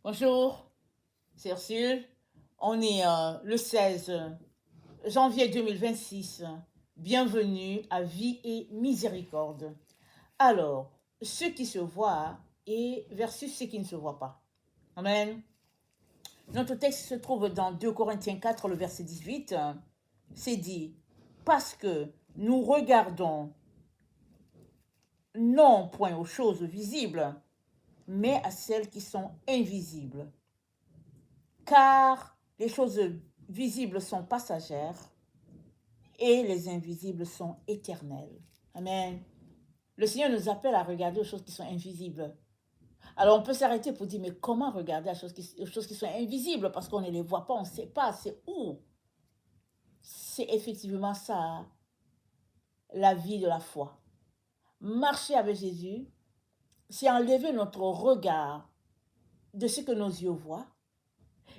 Bonjour, c'est Ursule. On est le 16 janvier 2026. Bienvenue à Vie et Miséricorde. Alors, ce qui se voit et versus ce qui ne se voit pas. Amen. Notre texte se trouve dans 2 Corinthiens 4, le verset 18. C'est dit, parce que nous regardons non point aux choses visibles, mais à celles qui sont invisibles. Car les choses visibles sont passagères et les invisibles sont éternelles. Amen. Le Seigneur nous appelle à regarder aux choses qui sont invisibles. Alors on peut s'arrêter pour dire, mais comment regarder aux choses qui sont invisibles? Parce qu'on ne les voit pas, on ne sait pas, c'est où? C'est effectivement ça, la vie de la foi. Marcher avec Jésus, c'est enlever notre regard de ce que nos yeux voient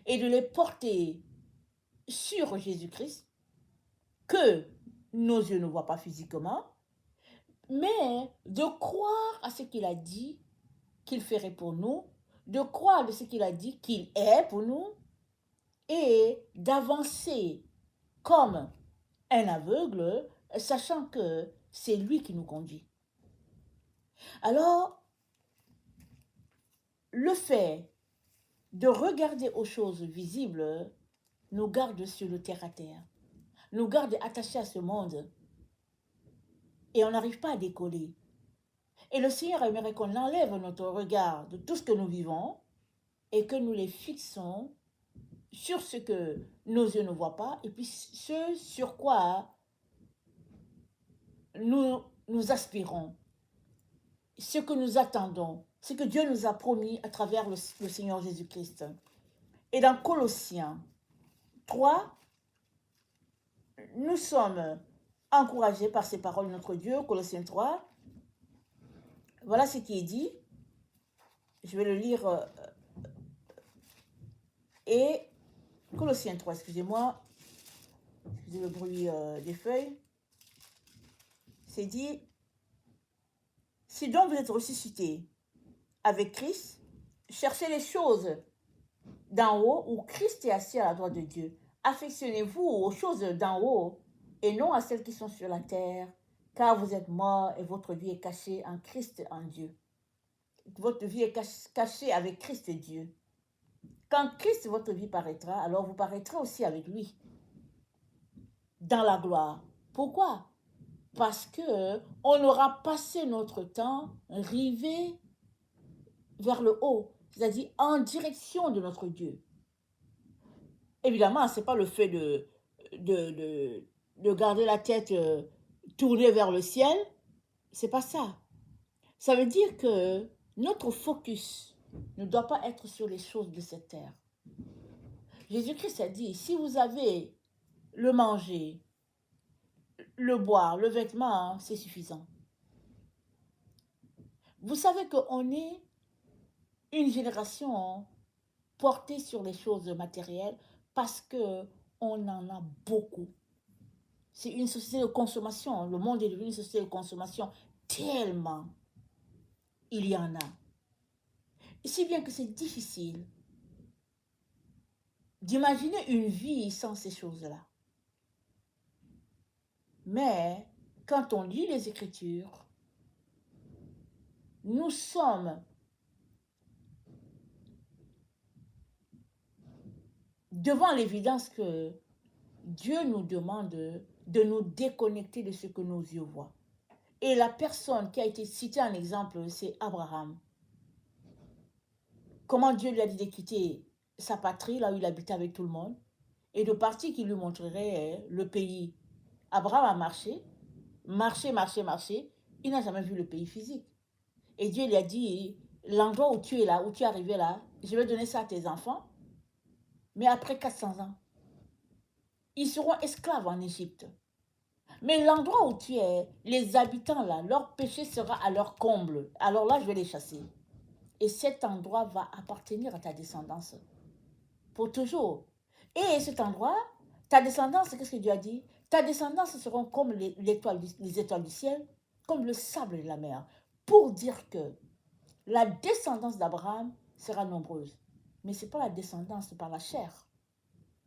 et de les porter sur Jésus-Christ, que nos yeux ne voient pas physiquement, mais de croire à ce qu'il a dit qu'il ferait pour nous, de croire de ce qu'il a dit qu'il est pour nous, et d'avancer comme un aveugle, sachant que c'est lui qui nous conduit. Alors, le fait de regarder aux choses visibles nous garde sur le terre-à-terre, nous garde attachés à ce monde, et on n'arrive pas à décoller. Et le Seigneur aimerait qu'on enlève notre regard de tout ce que nous vivons et que nous les fixons sur ce que nos yeux ne voient pas et puis ce sur quoi nous aspirons, ce que nous attendons, ce que Dieu nous a promis à travers le Seigneur Jésus-Christ. Et dans Colossiens 3, nous sommes encouragés par ces paroles de notre Dieu. Colossiens 3, voilà ce qui est dit. Je vais le lire. Et Colossiens 3, excusez-moi, excusez le bruit des feuilles. C'est dit, si donc vous êtes ressuscités avec Christ, cherchez les choses d'en haut où Christ est assis à la droite de Dieu. Affectionnez-vous aux choses d'en haut et non à celles qui sont sur la terre, car vous êtes morts et votre vie est cachée en Christ, en Dieu. Votre vie est cachée avec Christ et Dieu. Quand Christ, votre vie paraîtra, alors vous paraîtrez aussi avec lui dans la gloire. Pourquoi? Parce que on aura passé notre temps rivé vers le haut, c'est-à-dire en direction de notre Dieu. Évidemment, ce n'est pas le fait de garder la tête tournée vers le ciel, c'est pas ça. Ça veut dire que notre focus ne doit pas être sur les choses de cette terre. Jésus-Christ a dit, si vous avez le manger, le boire, le vêtement, c'est suffisant. Vous savez qu'on est une génération portée sur les choses matérielles parce qu'on en a beaucoup. C'est une société de consommation. Le monde est devenu une société de consommation tellement il y en a. Et si bien que c'est difficile d'imaginer une vie sans ces choses-là. Mais quand on lit les Écritures, nous sommes devant l'évidence que Dieu nous demande de nous déconnecter de ce que nos yeux voient. Et la personne qui a été citée en exemple, c'est Abraham. Comment Dieu lui a dit de quitter sa patrie, là où il habitait avec tout le monde, et de partir qui lui montrerait le pays. Abraham a marché, marché, il n'a jamais vu le pays physique. Et Dieu lui a dit, l'endroit où tu es là, où tu es arrivé là, je vais donner ça à tes enfants, mais après 400 ans, ils seront esclaves en Égypte. Mais l'endroit où tu es, les habitants là, leur péché sera à leur comble. Alors là, je vais les chasser. Et cet endroit va appartenir à ta descendance. Pour toujours. Et cet endroit, ta descendance, qu'est-ce que Dieu a dit? Ta descendance seront comme les étoiles du ciel, comme le sable de la mer. Pour dire que la descendance d'Abraham sera nombreuse. Mais ce n'est pas la descendance par la chair.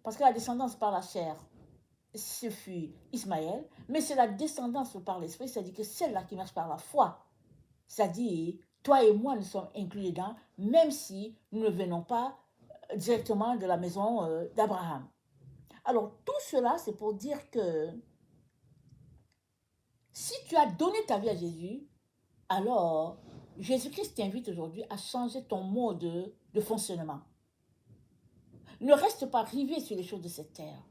Parce que la descendance par la chair, ce fut Ismaël, mais c'est la descendance par l'esprit, c'est-à-dire que celle-là qui marche par la foi. C'est-à-dire, toi et moi, nous sommes inclus dedans, même si nous ne venons pas directement de la maison d'Abraham. Alors, tout cela, c'est pour dire que si tu as donné ta vie à Jésus, alors Jésus-Christ t'invite aujourd'hui à changer ton mode de fonctionnement. Ne reste pas rivé sur les choses de cette terre.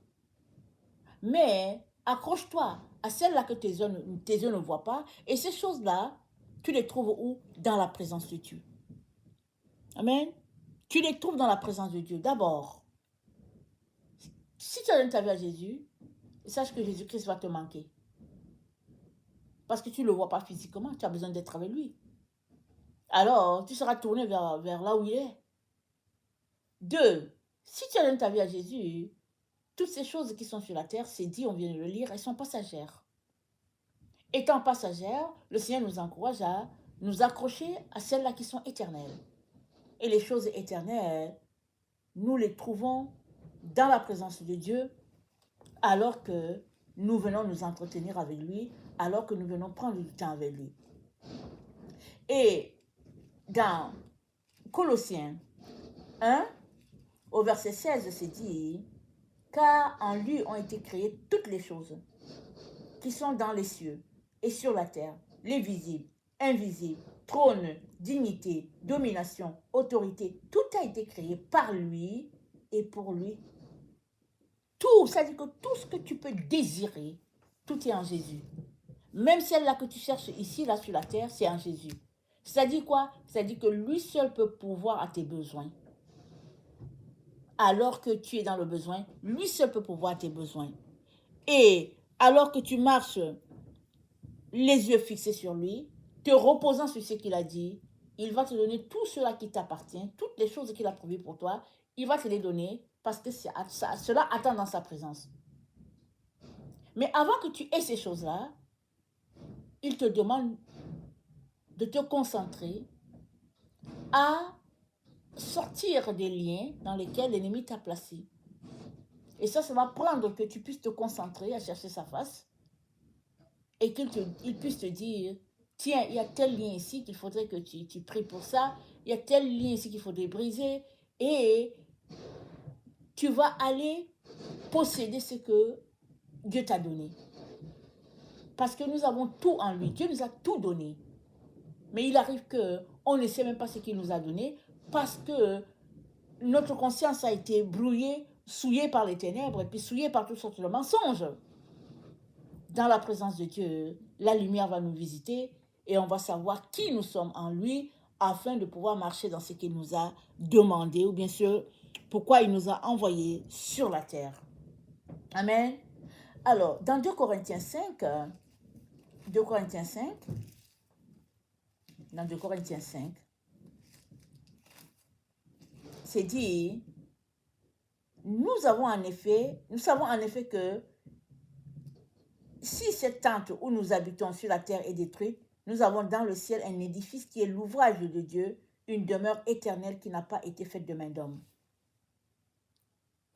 Mais accroche-toi à celles-là que tes yeux ne voient pas. Et ces choses-là, tu les trouves où? Dans la présence de Dieu. Amen. Tu les trouves dans la présence de Dieu. D'abord, si tu as donné ta vie à Jésus, sache que Jésus-Christ va te manquer. Parce que tu ne le vois pas physiquement, tu as besoin d'être avec lui. Alors, tu seras tourné vers là où il est. 2, si tu as donné ta vie à Jésus, toutes ces choses qui sont sur la terre, c'est dit, on vient de le lire, elles sont passagères. Étant passagères, le Seigneur nous encourage à nous accrocher à celles-là qui sont éternelles. Et les choses éternelles, nous les trouvons dans la présence de Dieu, alors que nous venons nous entretenir avec lui, alors que nous venons prendre du temps avec lui. Et dans Colossiens 1, au verset 16, c'est dit, car en lui ont été créées toutes les choses qui sont dans les cieux et sur la terre, les visibles, invisibles, trône, dignité, domination, autorité, tout a été créé par lui et pour lui. Tout, c'est-à-dire que tout ce que tu peux désirer, tout est en Jésus. Même celle-là que tu cherches ici, là sur la terre, c'est en Jésus. C'est-à-dire quoi? C'est-à-dire que lui seul peut pourvoir à tes besoins. Alors que tu es dans le besoin, lui seul peut pourvoir à tes besoins. Et alors que tu marches les yeux fixés sur lui, te reposant sur ce qu'il a dit, il va te donner tout cela qui t'appartient, toutes les choses qu'il a prévues pour toi, il va te les donner parce que cela attend dans sa présence. Mais avant que tu aies ces choses-là, il te demande de te concentrer à sortir des liens dans lesquels l'ennemi t'a placé. Et ça va prendre que tu puisses te concentrer à chercher sa face et qu'il puisse te dire, tiens, il y a tel lien ici qu'il faudrait que tu pries pour ça, il y a tel lien ici qu'il faudrait briser, et tu vas aller posséder ce que Dieu t'a donné. Parce que nous avons tout en lui, Dieu nous a tout donné. Mais il arrive qu'on ne sait même pas ce qu'il nous a donné parce que notre conscience a été brouillée, souillée par les ténèbres et puis souillée par toutes sortes de mensonges. Dans la présence de Dieu, la lumière va nous visiter et on va savoir qui nous sommes en lui afin de pouvoir marcher dans ce qu'il nous a demandé ou bien sûr pourquoi il nous a envoyés sur la terre. Amen. Alors, dans 2 Corinthiens 5, c'est dit, nous savons en effet que si cette tente où nous habitons sur la terre est détruite, nous avons dans le ciel un édifice qui est l'ouvrage de Dieu, une demeure éternelle qui n'a pas été faite de main d'homme.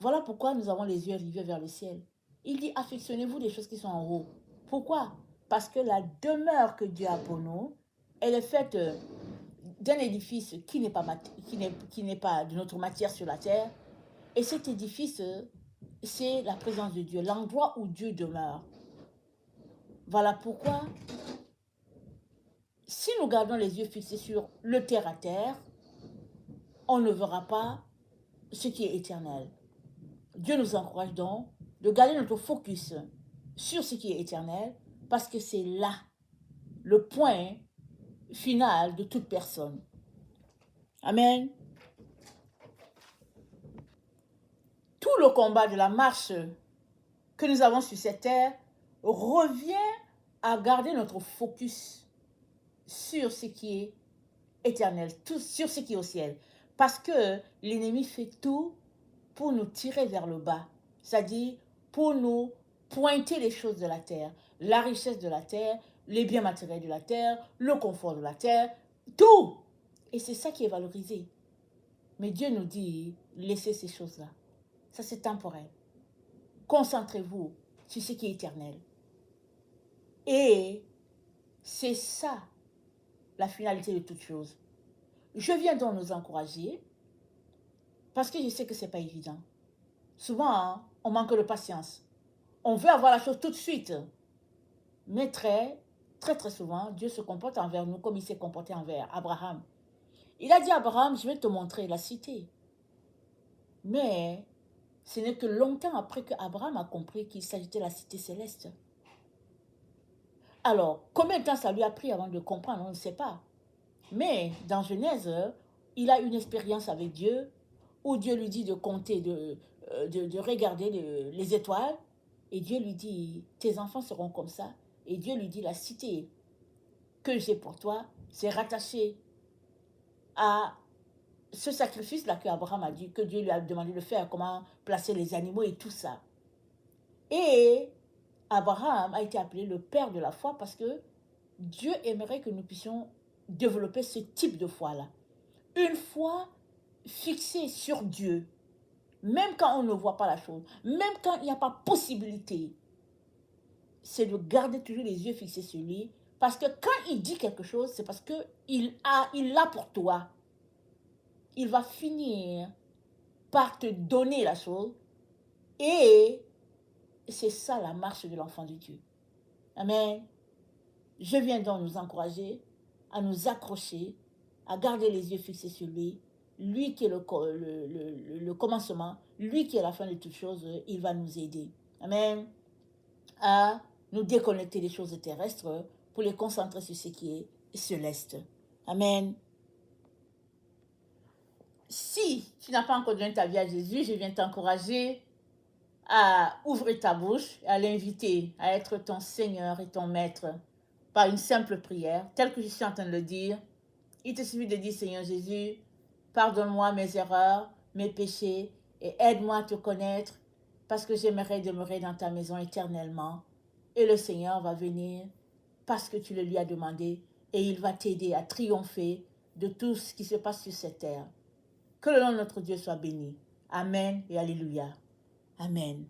Voilà pourquoi nous avons les yeux rivés vers le ciel. Il dit, affectionnez-vous des choses qui sont en haut. Pourquoi? Parce que la demeure que Dieu a pour nous, elle est faite d'un édifice qui n'est pas de notre matière sur la terre. Et cet édifice, c'est la présence de Dieu, l'endroit où Dieu demeure. Voilà pourquoi, si nous gardons les yeux fixés sur le terre à terre, on ne verra pas ce qui est éternel. Dieu nous encourage donc de garder notre focus sur ce qui est éternel parce que c'est là le point final de toute personne. Amen. Tout le combat de la marche que nous avons sur cette terre revient à garder notre focus sur ce qui est éternel, sur ce qui est au ciel. Parce que l'ennemi fait tout pour nous tirer vers le bas, c'est-à-dire pour nous pointer les choses de la terre, la richesse de la terre, les biens matériels de la terre, le confort de la terre, tout. Et c'est ça qui est valorisé. Mais Dieu nous dit, laissez ces choses-là. Ça, c'est temporel. Concentrez-vous sur ce qui est éternel. Et c'est ça, la finalité de toute chose. Je viens donc nous encourager, parce que je sais que ce n'est pas évident. Souvent, hein, on manque de patience. On veut avoir la chose tout de suite. Mais très souvent, Dieu se comporte envers nous comme il s'est comporté envers Abraham. Il a dit à Abraham, je vais te montrer la cité. Mais ce n'est que longtemps après que Abraham a compris qu'il s'agissait de la cité céleste. Alors, combien de temps ça lui a pris avant de comprendre, on ne sait pas. Mais dans Genèse, il a une expérience avec Dieu où Dieu lui dit de compter, de regarder les étoiles. Et Dieu lui dit, tes enfants seront comme ça. Et Dieu lui dit, la cité que j'ai pour toi, c'est rattaché à ce sacrifice-là qu'Abraham a dit, que Dieu lui a demandé de faire, comment placer les animaux et tout ça. Et Abraham a été appelé le père de la foi parce que Dieu aimerait que nous puissions développer ce type de foi-là. Une foi fixée sur Dieu, même quand on ne voit pas la chose, même quand il n'y a pas possibilité, c'est de garder toujours les yeux fixés sur lui, parce que quand il dit quelque chose, c'est parce qu'il l'a pour toi. Il va finir par te donner la chose, et c'est ça la marche de l'enfant de Dieu. Amen. Je viens donc nous encourager à nous accrocher, à garder les yeux fixés sur lui. Lui qui est le commencement, lui qui est la fin de toutes choses, il va nous aider. Amen. À nous déconnecter des choses terrestres pour les concentrer sur ce qui est céleste. Amen. Si tu n'as pas encore donné ta vie à Jésus, je viens t'encourager à ouvrir ta bouche, à l'inviter à être ton Seigneur et ton Maître par une simple prière, telle que je suis en train de le dire. Il te suffit de dire, Seigneur Jésus, pardonne-moi mes erreurs, mes péchés, et aide-moi à te connaître, parce que j'aimerais demeurer dans ta maison éternellement. Et le Seigneur va venir parce que tu le lui as demandé, et il va t'aider à triompher de tout ce qui se passe sur cette terre. Que le nom de notre Dieu soit béni. Amen et alléluia. Amen.